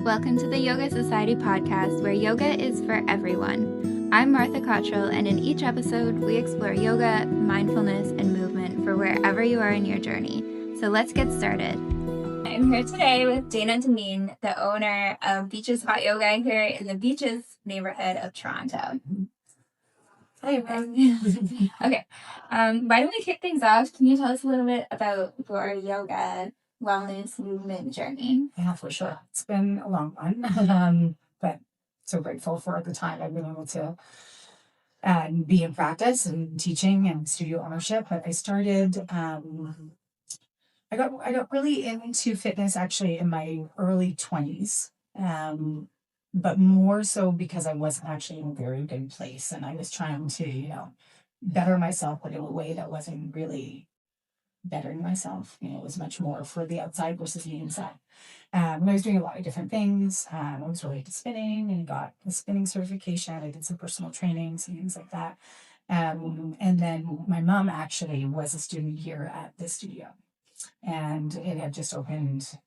Welcome to the Yoga Society podcast, where yoga is for everyone. I'm Martha Cottrell, and in each episode, we explore yoga, mindfulness, and movement for wherever you are in your journey. So let's get started. I'm here today with Dineen, the owner of Beaches Hot Yoga here in the Beaches neighborhood of Toronto. Hi, everyone. Okay, why don't we kick things off? Can you tell us a little bit about your yoga wellness movement journey? Yeah, for sure. It's been a long one, but so grateful for the time I've been able to be in practice and teaching and studio ownership. But I started, I got really into fitness actually in my early 20s, but more so because I wasn't actually in a very good place, and I was trying to, better myself, but in a way that wasn't really bettering myself. It was much more for the outside versus the inside. And I was doing a lot of different things. I was really into spinning and got a spinning certification. I did some personal trainings and things like that. And then my mom actually was a student here at the studio, and it had just opened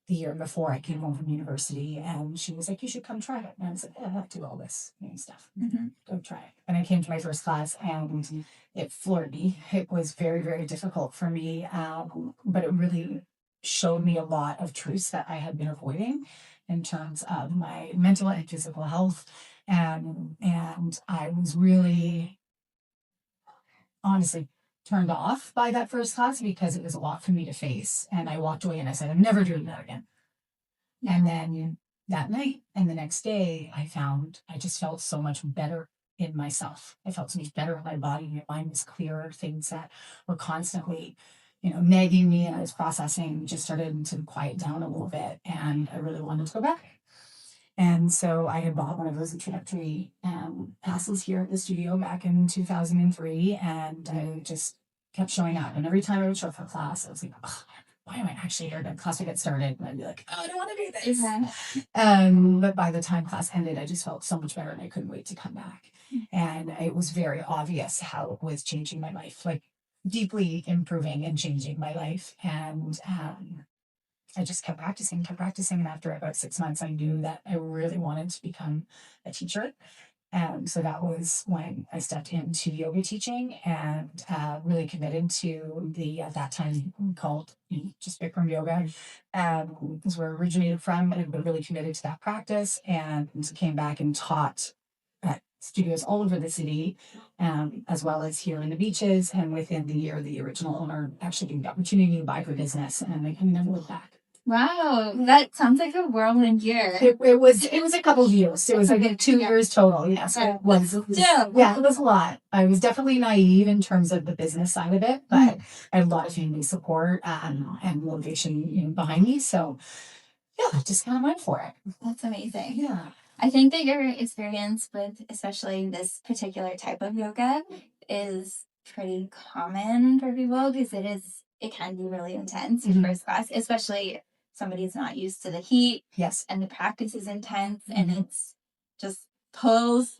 the year before I came home from university, and she was like, "You should come try it." And I was like, "Yeah, I do all this stuff. Go try it." And I came to my first class, and it floored me. It was very, very difficult for me, but it really showed me a lot of truths that I had been avoiding in terms of my mental and physical health. And I was really, honestly, turned off by that first class because it was a lot for me to face. And I walked away and I said, "I'm never doing that again." And then that night and the next day, I just felt so much better in myself. I felt so much better in my body. My mind was clearer. Things that were constantly, nagging me and I was processing just started to quiet down a little bit. And I really wanted to go back. And so I had bought one of those introductory passes here at the studio back in 2003. And I just kept showing up. And every time I would show up for class, I was like, "Oh, why am I actually here?" And class would get started, and I'd be like, "Oh, I don't want to do this." But by the time class ended, I just felt so much better, and I couldn't wait to come back. And it was very obvious how it was changing my life, like deeply improving and changing my life. And I just kept practicing. And after about 6 months, I knew that I really wanted to become a teacher. So that was when I stepped into yoga teaching and really committed to the, at that time called just Bikram yoga, is where I originated from, and been really committed to that practice, and came back and taught at studios all over the city, as well as here in the Beaches. And within the year, the original owner actually gave me the opportunity to buy her business, and I never looked back. Wow, that sounds like a whirlwind year. It was a couple of years. It was, I think, 2 years total. Yes, it was. Yeah, it was a lot. I was definitely naive in terms of the business side of it, but I had a lot of family support and motivation, behind me. So yeah, I just kind of went for it. That's amazing. Yeah. I think that your experience with especially this particular type of yoga is pretty common for people because it can be really intense in first class, especially somebody's not used to the heat. Yes. And the practice is intense, and it's just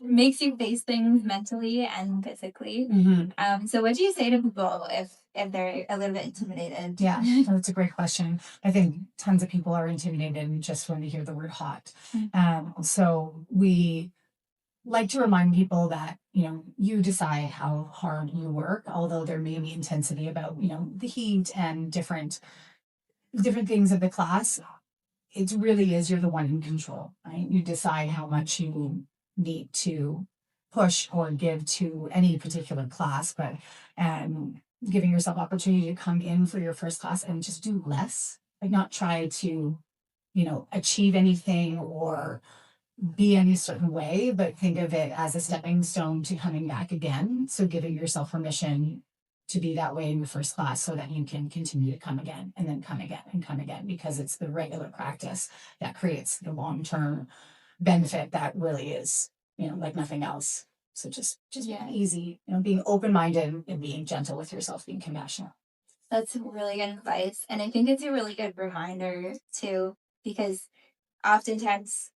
makes you face things mentally and physically. So what do you say to people if they're a little bit intimidated? Yeah, that's a great question. I think tons of people are intimidated just when they hear the word hot. So we like to remind people that, you decide how hard you work, although there may be intensity about, the heat and different things of the class. It really is, you're the one in control, right? You decide how much you need to push or give to any particular class, but giving yourself opportunity to come in for your first class and just do less, like not try to, achieve anything or be any certain way, but think of it as a stepping stone to coming back again. So giving yourself permission to be that way in your first class so that you can continue to come again and then come again and come again, because it's the regular practice that creates the long-term benefit that really is, like nothing else. So just being easy, being open-minded and being gentle with yourself, being compassionate. That's really good advice. And I think it's a really good reminder too, because oftentimes,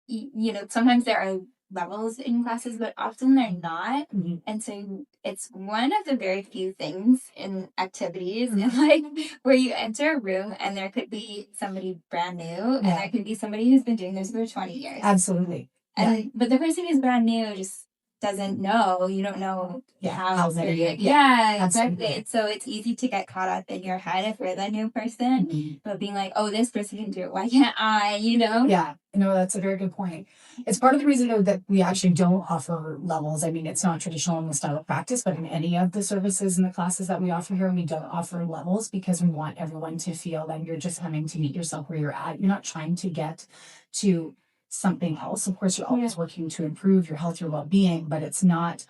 sometimes there are levels in classes, but often they're not. And so it's one of the very few things in activities and like where you enter a room and there could be somebody brand new and there could be somebody who's been doing this for 20 years. Absolutely. And but the person who's brand new just doesn't know. You don't know how serious. Exactly. So it's easy to get caught up in your head if you're the new person, but being like, oh, this person can do it. Why can't I? Yeah. No, that's a very good point. It's part of the reason though that we actually don't offer levels. I mean, it's not traditional in the style of practice, but in any of the services and the classes that we offer here, we don't offer levels because we want everyone to feel that you're just coming to meet yourself where you're at. You're not trying to get to something else. Of course, you're always working to improve your health, your well-being, but it's not,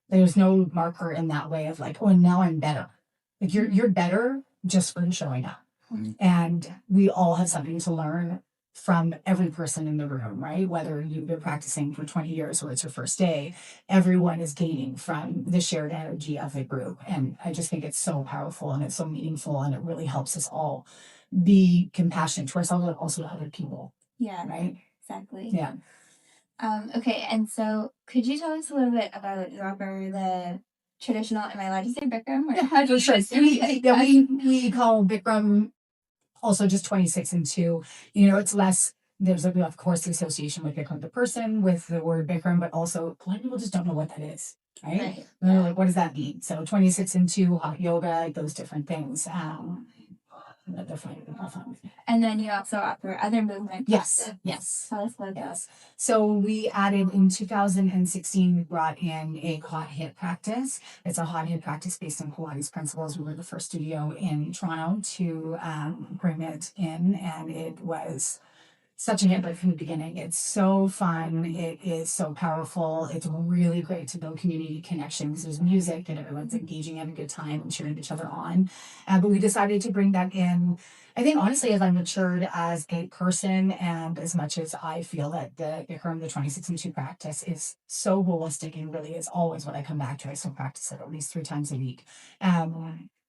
there's no marker in that way of like, oh, now I'm better. Like you're better just for showing up. And we all have something to learn from every person in the room, right? Whether you've been practicing for 20 years or it's your first day, everyone is gaining from the shared energy of the group. And I just think it's so powerful and it's so meaningful and it really helps us all be compassionate to ourselves and also to other people. Yeah. Right? Exactly. Yeah. Okay, and so could you tell us a little bit about the traditional, am I allowed to say Bikram? Or Sure. We call Bikram also just 26 and 2. It's less, there's of course the association with Bikram the person with the word Bikram, but also a lot of people just don't know what that is, right? They're like, what does that mean? So 26 and 2, hot yoga, those different things. And then you also offer other movement classes. Yes. Tell us about that. So we added in 2016, we brought in a hot hit practice. It's a hot hit practice based on Pilates principles. We were the first studio in Toronto to bring it in, and it was such a hit from the beginning. It's so fun. It is so powerful. It's really great to build community connections. There's music and everyone's engaging, having a good time and cheering each other on. But we decided to bring that in. I think honestly, as I matured as a person and as much as I feel that the Bikram, the 26 and 2 practice is so holistic and really is always what I come back to. I still practice it at least 3 times a week.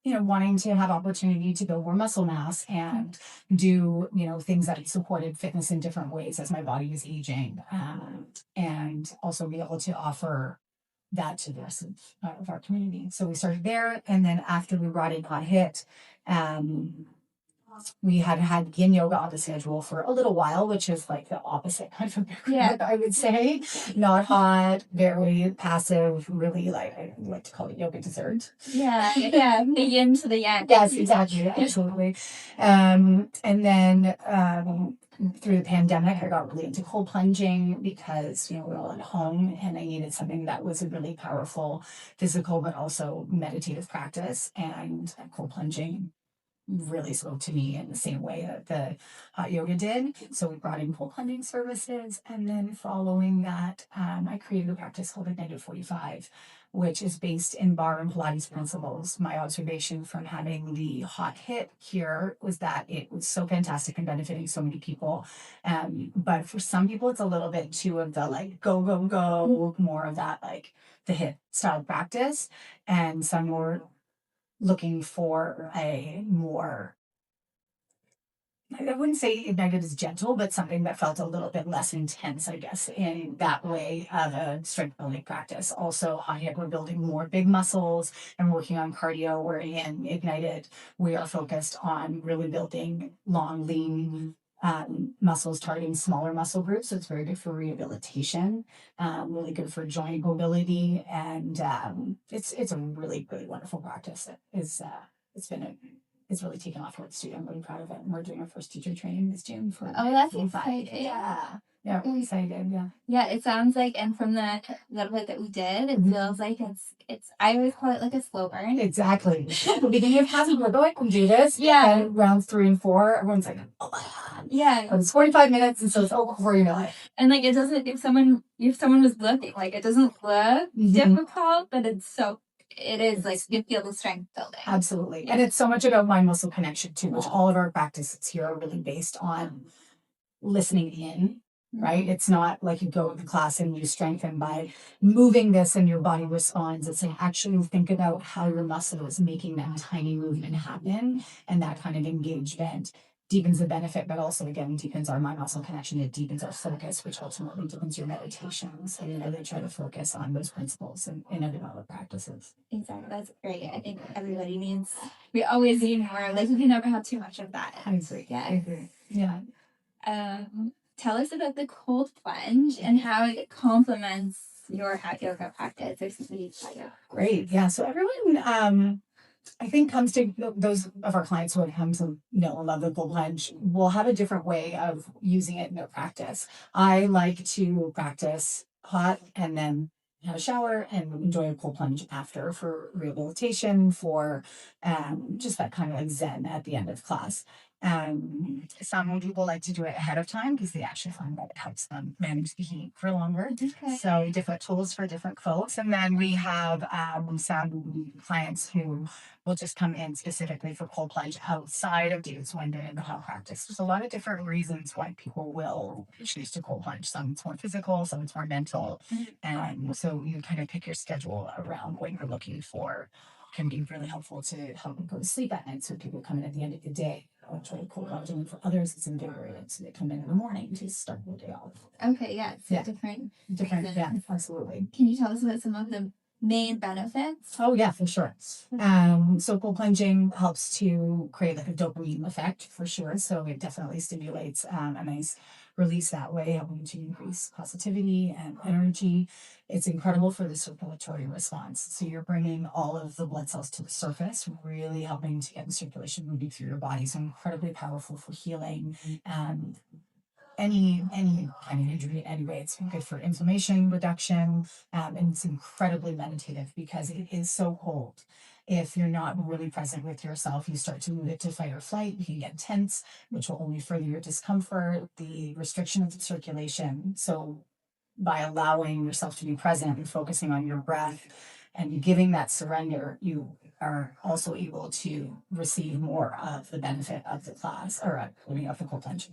Wanting to have opportunity to build more muscle mass and do, things that supported fitness in different ways as my body is aging, and also be able to offer that to the rest of our community. So we started there, and then after we brought in Hot Hit, we had yin yoga on the schedule for a little while, which is like the opposite kind of yoga, I would say. Not hot, very passive, really like, I like to call it yoga dessert. Yeah, the yin to the yang. Yes, exactly, absolutely. And then through the pandemic, I got really into cold plunging because, we were all at home and I needed something that was a really powerful physical but also meditative practice, and cold plunging really spoke to me in the same way that the hot yoga did. So we brought in cold plunging services, and then following that, I created a practice called Negative 45, which is based in bar and Pilates principles. My observation from having the hot hit here was that it was so fantastic and benefiting so many people. But for some people, it's a little bit too of the like go, go, go, more of that like the hit style practice, and some more looking for a more, I wouldn't say Ignited is gentle, but something that felt a little bit less intense, I guess, in that way of a strength building practice. Also, Hot Hit, we're building more big muscles and working on cardio, where in Ignited, we are focused on really building long, lean muscles targeting smaller muscle groups. So it's very good for rehabilitation, really good for joint mobility, and it's a really good, wonderful practice. It's really taken off here at the studio. I'm really proud of it. And we're doing our first teacher training this June for. Oh, that's exciting. Yeah, really excited. Yeah, it sounds like, and from the little bit that we did, it feels like it's. I always call it like a slow burn. Exactly. At the beginning of classes, we're like, we do this. Yeah. And rounds 3 and 4, everyone's like, oh my god. Yeah. It's 45 minutes, and so it's over before you know it. And like it doesn't. If someone was looking, like it doesn't look difficult, but it is like you feel the strength building. Absolutely. And it's so much about mind muscle connection too, which all of our practices here are really based on listening in, right? It's not like you go to the class and you strengthen by moving this and your body responds. It's like actually think about how your muscle is making that tiny movement happen, and that kind of engagement deepens the benefit, but also again deepens our mind muscle connection. It deepens our focus, which ultimately deepens your meditation. So they try to focus on those principles in every one of the practices. Exactly, that's great. I think everybody needs. We always need more. Like we can never have too much of that. I agree. Yeah, I agree. Yeah. Tell us about the cold plunge and how it complements your hot yoga practice or something. Great. Yeah. So everyone, I think comes to those of our clients who have come to know and love the cold plunge will have a different way of using it in their practice. I like to practice hot and then have a shower and enjoy a cold plunge after for rehabilitation, for just that kind of like zen at the end of class. Some people like to do it ahead of time because they actually find that it helps them manage the heat for longer. Okay. So different tools for different folks. And then we have some clients who will just come in specifically for cold plunge outside of days when they're in the hot practice. There's a lot of different reasons why people will choose to cold plunge. Some it's more physical, some it's more mental. And so you kind of pick your schedule around what you're looking for. Can be really helpful to help them go to sleep at night. So people come in at the end of the day. I'll try to cold plunge. And for others, it's invigorating. So they come in the morning to start the day off. Okay, yeah. So different. Yeah, absolutely. Can you tell us about some of the main benefits? Oh yeah, for sure. So cold plunging helps to create like a dopamine effect for sure. So it definitely stimulates a nice release that way, helping to increase positivity and energy. It's incredible for the circulatory response. So you're bringing all of the blood cells to the surface, really helping to get the circulation moving through your body. So incredibly powerful for healing and any kind of injury in any way. It's good for inflammation reduction, and it's incredibly meditative because it is so cold. If you're not really present with yourself, you start to move it to fight or flight. You can get tense, which will only further your discomfort, the restriction of the circulation. So by allowing yourself to be present and focusing on your breath and giving that surrender, you are also able to receive more of the benefit of the class or of the cold plunge.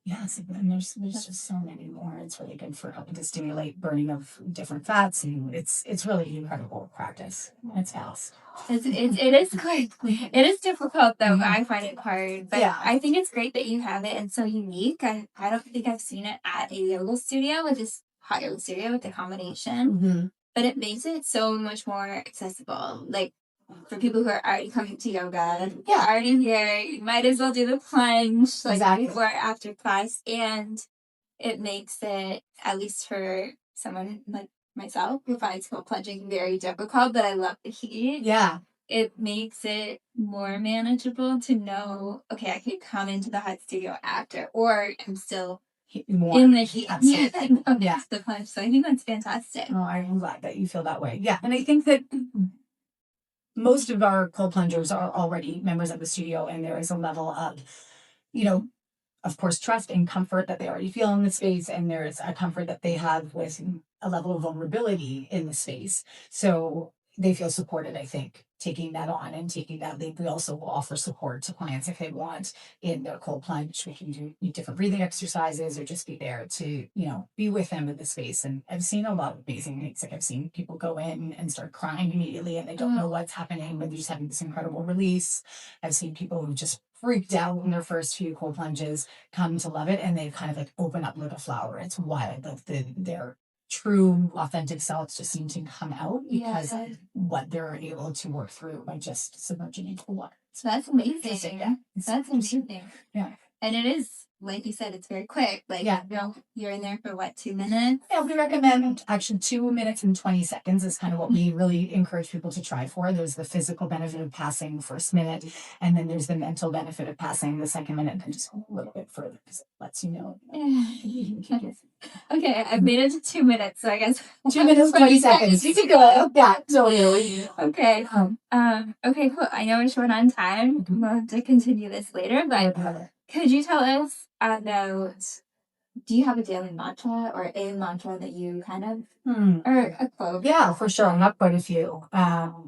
Yes, and there's just so many more. It's really good for helping to stimulate burning of different fats, and it's really incredible practice. It's fast. It is quick. It is difficult though. I find it hard, but I think it's great that you have it and so unique. I don't think I've seen it at a yoga studio, which is hot yoga studio with the combination, but it makes it so much more accessible. Like for people who are already coming to yoga, already here, you might as well do the plunge like before or after class, and it makes it, at least for someone like myself who finds cold plunging very difficult, but I love the heat. Yeah. It makes it more manageable to know, okay, I could come into the hot studio after, or I'm still in the heat. Yeah. The plunge. So I think that's fantastic. Oh, I'm glad that you feel that way. Yeah. And I think that most of our cold plungers are already members of the studio, and there is a level of, of course, trust and comfort that they already feel in the space, and there's a comfort that they have with a level of vulnerability in the space. So they feel supported, I think, taking that on and taking that leap. We also will offer support to clients if they want in their cold plunge. We can do different breathing exercises or just be there to, be with them in the space. And I've seen a lot of amazing things. Like I've seen people go in and start crying immediately and they don't know what's happening, but they're just having this incredible release. I've seen people who just freaked out in their first few cold plunges come to love it, and they've kind of like open up like a flower. It's wild. Like their true authentic selves just seem to come out because of what they're able to work through by just submerging into the water. So that's amazing. That's amazing. Yeah. And it is, like you said, it's very quick. Like, you're in there for what, 2 minutes? Yeah, we recommend actually 2 minutes and 20 seconds is kind of what we really encourage people to try for. There's the physical benefit of passing the first minute, and then there's the mental benefit of passing the second minute, and just a little bit further because it lets you know. Okay, I've made it to 2 minutes, so I guess 2 minutes, 20 seconds. You can go. Yeah, totally. Okay. Okay, cool. I know we're short on time. We'll have to continue this later, but could you tell us about, do you have a daily mantra or a mantra that you kind of, or a quote? Yeah, for sure. I have quite a few.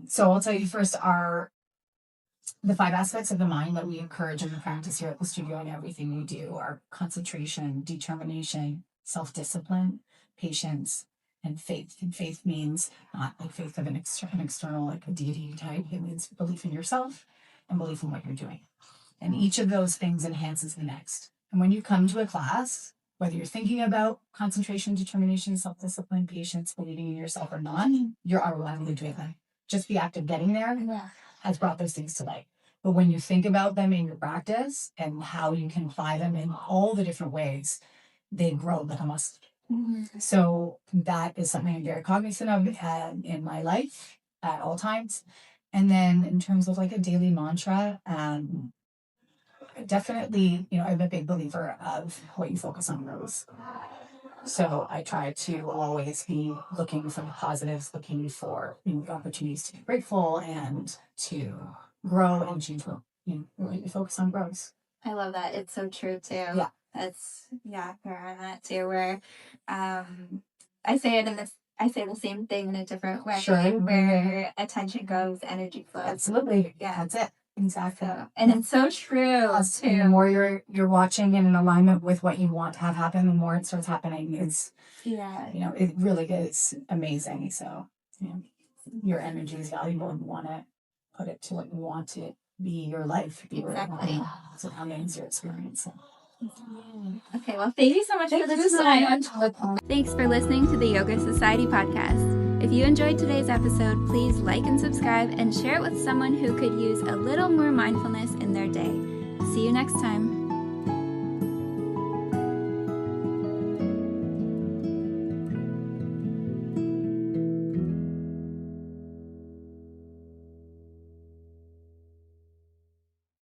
So I'll tell you first the 5 aspects of the mind that we encourage in the practice here at the studio and everything we do are concentration, determination, self-discipline, patience, and faith. And faith means not like faith of an external, like a deity type. It means belief in yourself and belief in what you're doing. And each of those things enhances the next. And when you come to a class, whether you're thinking about concentration, determination, self-discipline, patience, believing in yourself or not, you're automatically doing that. Just the act of getting there has brought those things to light. But when you think about them in your practice and how you can apply them in all the different ways, they grow like a muscle. So that is something I'm very cognizant of in my life at all times. And then in terms of like a daily mantra, definitely, I'm a big believer of what you focus on grows. So I try to always be looking for the positives, looking for opportunities to be grateful and to grow and change. What you focus on grows. I love that. It's so true too. Yeah. That's where I'm at too. Where I say the same thing in a different way. Sure. Where attention goes, energy flows. Absolutely. Yeah. That's it. Exactly. So, and it's so true too. And the more you're watching and in alignment with what you want to have happen, the more it starts happening. It's it really is amazing. So your energy is valuable and you want to put it to what you want to be your life. Exactly. So how means your experience. Okay, well, thank you so much for this time. Thanks for listening to the Yoga Society podcast. If you enjoyed today's episode, please like and subscribe and share it with someone who could use a little more mindfulness in their day. See you next time.